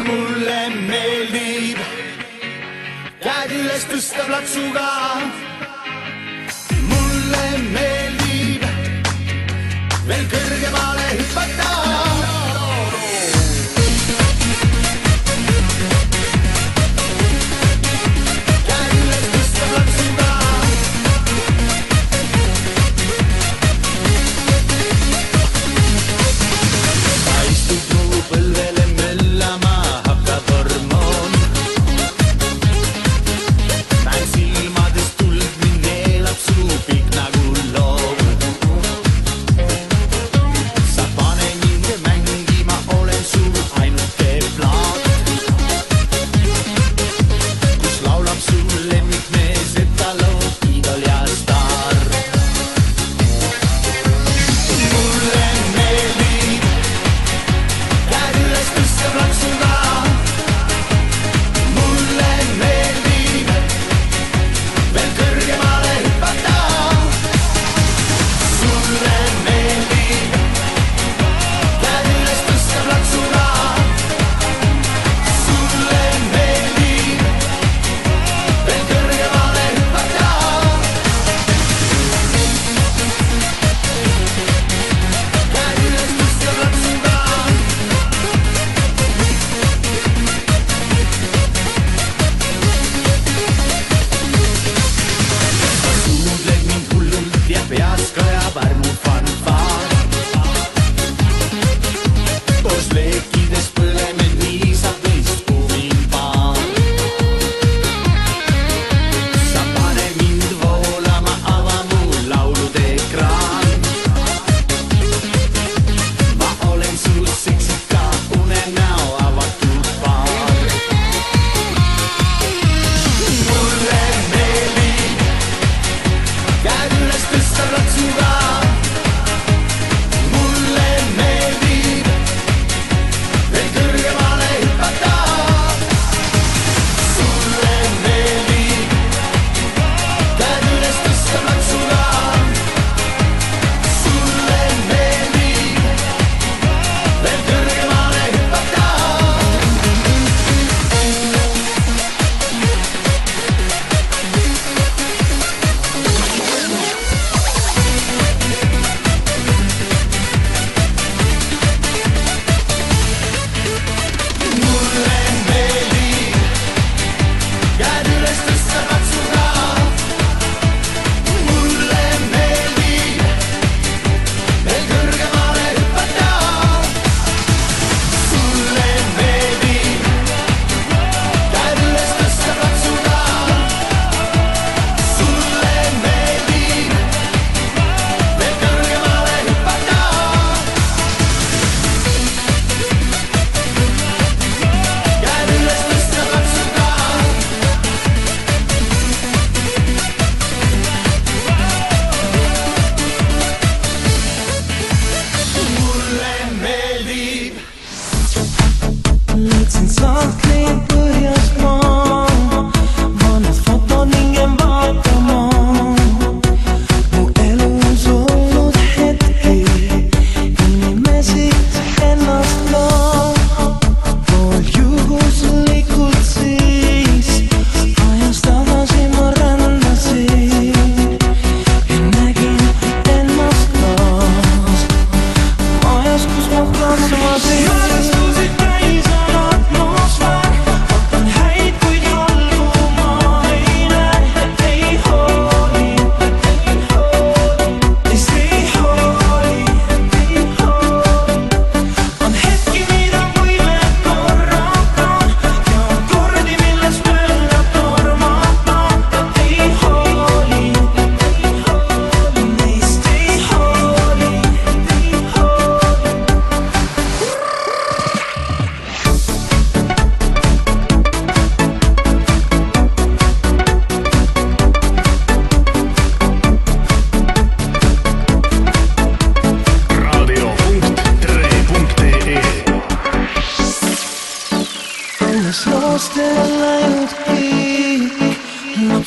mulle meeldib käed üles tõsta plaksuga. Mulle meeldib veel kõrgemale hüpata.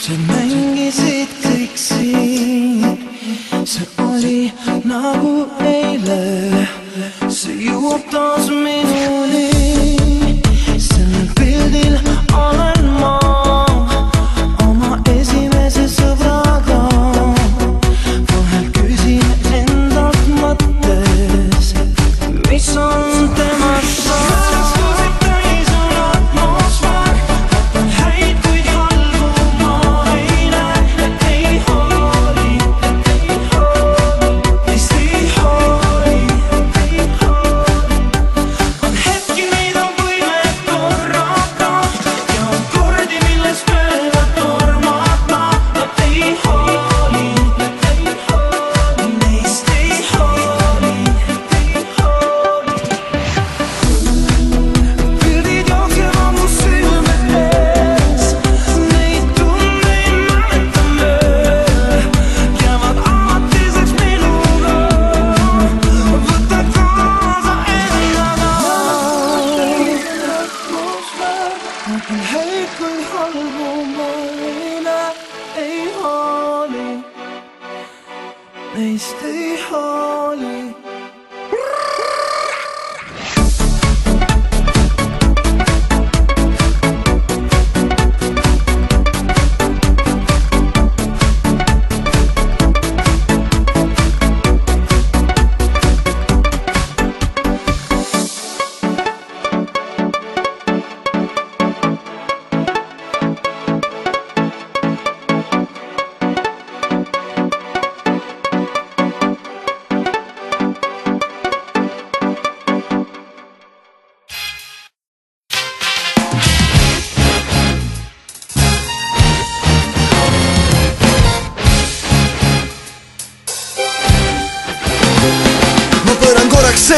lapsed mängisid kõik siin. See oli nagu eile, see jõuab taas minuni.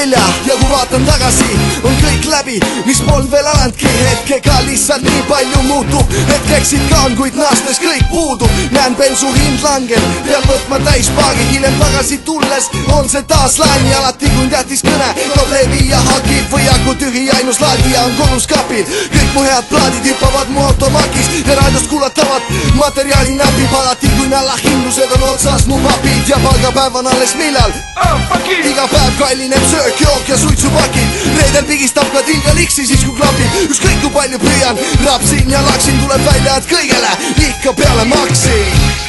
selja ja kui vaatan tagasi, on kõik läbi, mis polnud veel alandki. Hetkega lihtsalt nii palju muutub, hetkeks ikka on, kuid naastes kõik puudub. Näen bensu hind langel, pean võtma täis paagi, hiljem tagasi tulles on see taas laeni. Alati kui tähtis kõne, toob levi ja hakib või aku tühi, ainus laadija on kodus kapil. Kõik mu head plaadid hüppavad mu automakis ja raadiost kuulatavat materjali napib. Alati kui nälahindlused on otsas mu papid ja palgapäev on alles millal. Iga päev kallineb söök, jook ja suitsupakid. Reedel pigistab ka tilga liksi siis kui klapib. Ükskõik kui palju püüan, rapsin ja laksin, tuleb välja, et kõigele ikka peale maksin.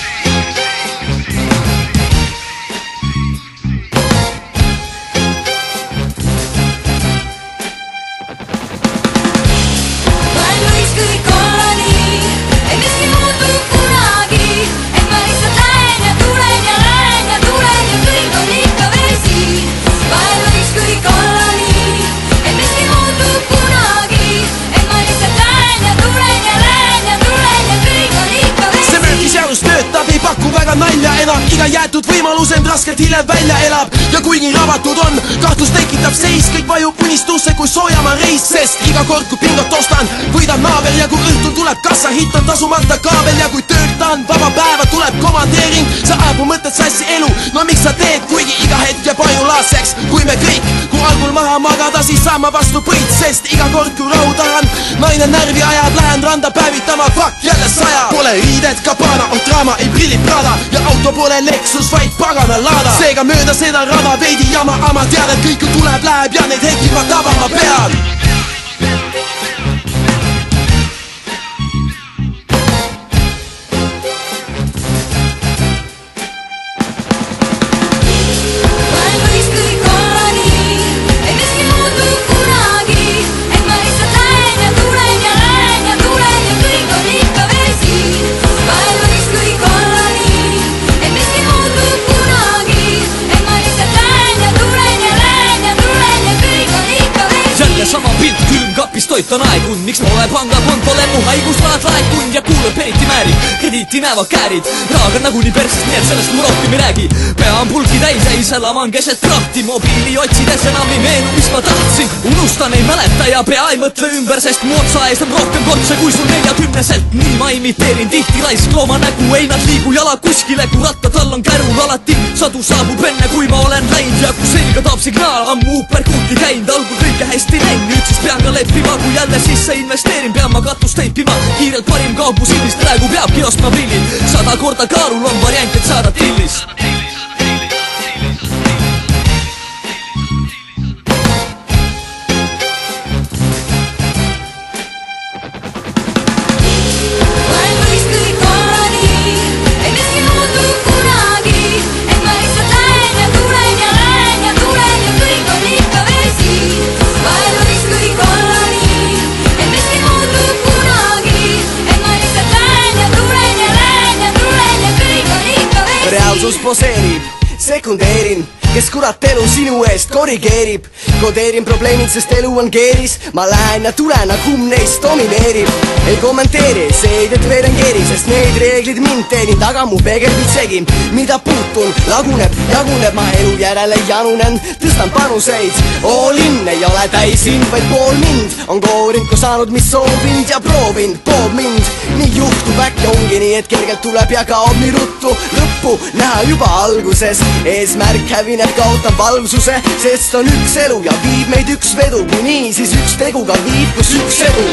Nalja enam, iga jäetud võimalus end raskelt hiljem välja elab. Ja kuigi ravatud on, kahtlus tekitab seis. Kõik vajub unistusse, kui soojamaa reis. Sest iga kord, kui pingot ostan, võidab naaber. Ja kui õhtul tuleb kassa hitt, on tasumata kaabel. Ja kui töölt on vaba päeva, tuleb komandeering. Sa ajab mu mõtted sassi elu, no miks sa teed? Kuigi iga hetk jääb ainulaadseks, kui me kõik. Kui algul maha magada, siis saan ma vastu põid. Sest iga kord, kui rahu tahan, naine närvi ajab. Lähen randa päevitama, fuck jälle saja. Pole riidet, kabana, on draama, ei prilli Prada. Ja auto pole Lexus, vaid pagana laada. Seega mööda seda rada veidi jama, ama tead, et kõik ju tuleb, läheb ja neid hetki ma tabama pean. Sama pilt külmkapis toit on aegun. Miks pole pangakontole mu haiguslaad laekun ja kuuleb eriti määrib. Krediiti näevad käärid, raag on nagunii persest, nii et sellest mu rohkem ei räägi. Pea on pulki täis, ei salaman keset prahti. Mobiili otsides enam ei meenu, mis ma tahtsin. Unustan, ei mäleta ja pea ei mõtle ümber, sest mu otsa ees on rohkem kotse kui sul 40-selt. Nii ma imiteerin tihti laisk looma nägu, ei nad liigu jala kuskile, kui rattad all on kärul. Alati sadu saabub enne, kui ma olen läinud ja kui selga toob signaal, ammu uperkuuti käinud. Algul kõike hästi läinud, nüüd siis pean ka leppima, kui jälle sisse investeerin, pean ma katust teipima. Kiirelt parim kaubus ilmist, praegu peabki ostma prillid. 100 korda kaalul on variant, et saada tillist. Reaalsus poseerib, sekundeerin, kes kurat elu sinu eest korrigeerib. Kodeerin probleemid, sest elu on keeris. Ma lähen ja tulen, aga kumb neist domineerib. Ei kommenteeri, see ei deklareeri, sest need reeglid mind teenin. Taga mu peegelpid segin, mida puutun, laguneb, jaguneb. Ma elu järele janunen, tõstan panuseid. All in, ei ole täis hind, vaid pool mind. On koorinko saanud, mis soovinud ja proovinud, poob mind. Nii juhtub, äkki ongi nii, et kergelt tuleb ja kaob nii ruttu. Lõppu näha juba alguses, eesmärk hävineb, kaotab valvsuse. Sest on üks elu ja viib meid üks vedu. Kui nii, siis üks teguga viib, kus üks edu.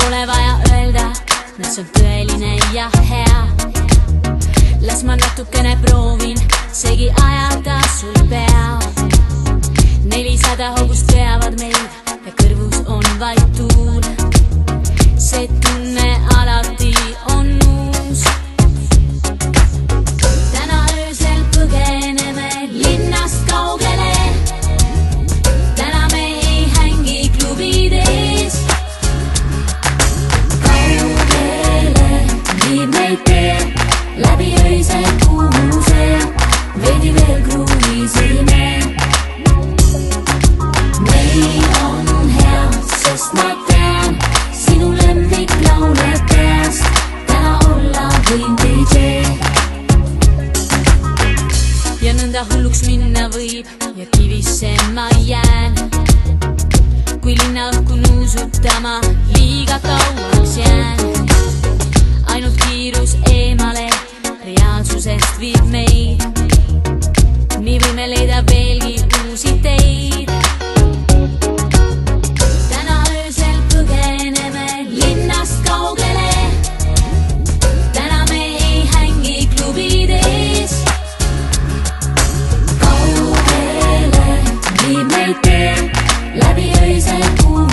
pole vaja öelda, mis on tõeline ja hea. Las ma natukene proovin segi ajada sul pea. 400 hobust veavad meid ja kõrvus on vaid tuul. See tunne alati on uus. Täna öösel põgeneme linnast kaugele. Täna me ei hängi klubides. Kaugele viib meid tee läbi öisel kuuse. Veidi veel kruiisime. Meil on hea, sest ma tean sinu lemmik laule peast. Täna olla võin DJ. Ja nõnda hulluks minna võib ja kivisse ma jään. Kui linna õhku nuusutama liiga kauaks jään. Ainult kiirus eemale reaalsusest viib meid. Nii võime leida veelgi uusi teid. Täna öösel põgeneme linnast kaugele. Täna me ei hängi klubides. Kaugele viib meid tee läbi öisel kuuse.